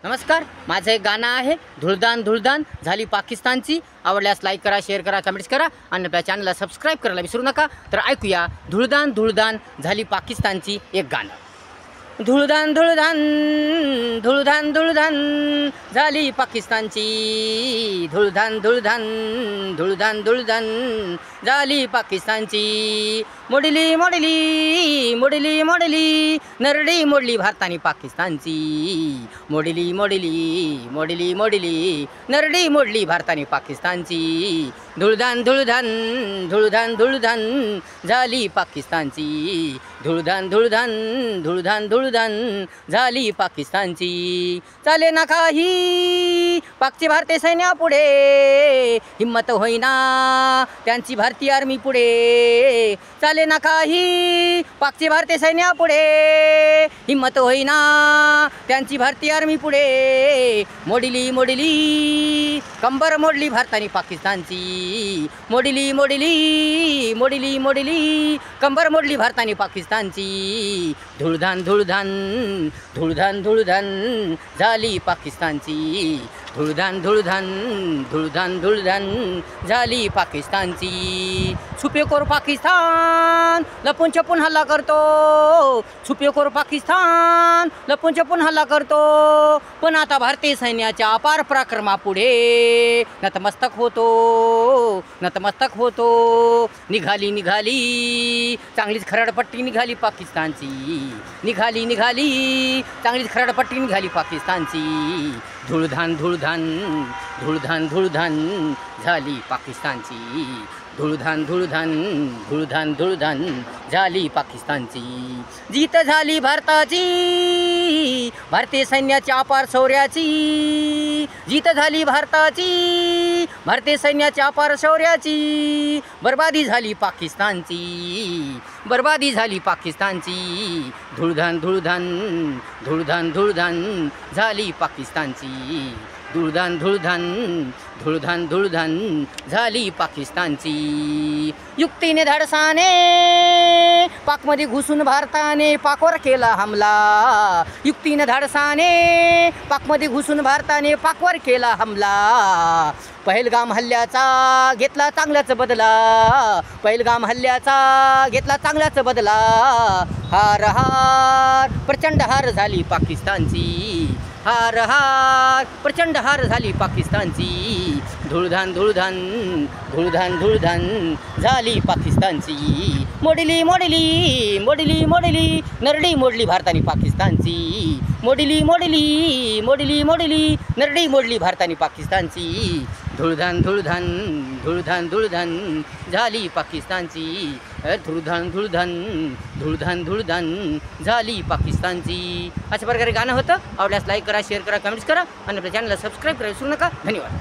नमस्कार, माझं एक गाणं आहे धुळदान धुळदान झाली पाकिस्तानची. आवडल्यास लाईक करा, शेअर करा, कमेंट्स करा आणि आपल्या चॅनलला सबस्क्राईब करायला विसरू नका. तर ऐकूया धुळदान धुळदान झाली पाकिस्तानची एक गाणं. धुळदान धुळदान धुळदान धुळदान झाली पाकिस्तानची. धुळदान धुळदान धुळदान धुळदान झाली पाकिस्तानची. मोडली मोडली मोडली मोडली नरडी मोडली भारताने पाकिस्तानची. मोडली मोडली मोडली मोडली नरडी मोडली भारताने पाकिस्तानची. धुळदान धुळदान धुळदान धुळदान झाली पाकिस्तानची. धुळदान धुळदान धुळदान धुळदान झाली पाकिस्तानची. चाले ना काही पाकची भारतीय सैन्यापुढे हिम्मत होईना त्यांची भारतीय आर्मी पुढे. चाले ना काही पाकची भारतीय सैन्यापुढे हिम्मत होईना त्यांची भारतीय आर्मी पुढे. मोडली मोडली कंबर मोडली भारताने पाकिस्तानची. मोडली मोडली मोडली मोडली कंबर मोडली भारताने पाकिस्तानची. धुळदान धुळदान धुळदान धुळदान झाली पाकिस्तानची. धुळदान धुळदान धुळदान धुळदान झाली पाकिस्तानची. छुपेखोर पाकिस्तान लपून छपून हल्ला करतो. छुपेखोर पाकिस्तान लपून छपून हल्ला करतो. पण आता भारतीय सैन्याच्या अपार पराक्रमापुढे नतमस्तक होतो. नतमस्तक होतो. निघाली निघाली चांगलीच खरडपट्टी निघाली पाकिस्तानची. निघाली निघाली चांगलीच खरडपट्टी निघाली पाकिस्तानची. धुळधान धुळधान धुळधान धुळधान झाली पाकिस्तानची. धुळधान धुळधान धुळधान धुळधान झाली पाकिस्तानची. जीत झाली भारताची भारतीय सैन्याच्या अपार शौर्याची. जीत झाली भारताची भारतीय सैन्याच्या अपार शौर्याची. बर्बादी झाली पाकिस्तानची. बर्बादी झाली पाकिस्तानची. धुळधान धुळधान धुळधान धुळधान झाली पाकिस्तानची. धुळधान धुळधान धुळधान धुळधान झाली पाकिस्तानची. युक्तीने धाडसाने पाकमध्ये घुसून भारताने पाकवर केला हमला. युक्तीने धाडसाने पाकमध्ये घुसून भारताने पाकवर केला हमला. पहलगाम हल्ल्याचा घेतला चांगल्याच बदला. पहलगाम हल्ल्याचा घेतला चांगल्याच बदला. हार हार प्रचंड हार झाली पाकिस्तानची. हार हार प्रचंड हार झाली पाकिस्तानची. धुळधान धुळधान धुळधान धुळधान झाली पाकिस्तानची. मोडली मोडली मोडली मोडली नरडी मोडली भारताने पाकिस्तानची. मोडली मोडली मोडली मोडली नरडी मोडली भारताने पाकिस्तानची. धुळधान धुळधान धुळधान धुळधान झाली पाकिस्तानची. धुळधान धुळधान धुळधान धुळधान झाली पाकिस्तानची. अशा प्रकारे गाणं होतं. आवडल्यास लाईक करा, शेअर करा, कमेंट्स करा आणि आपल्या चॅनलला सबस्क्राईब करा विसरू नका. धन्यवाद.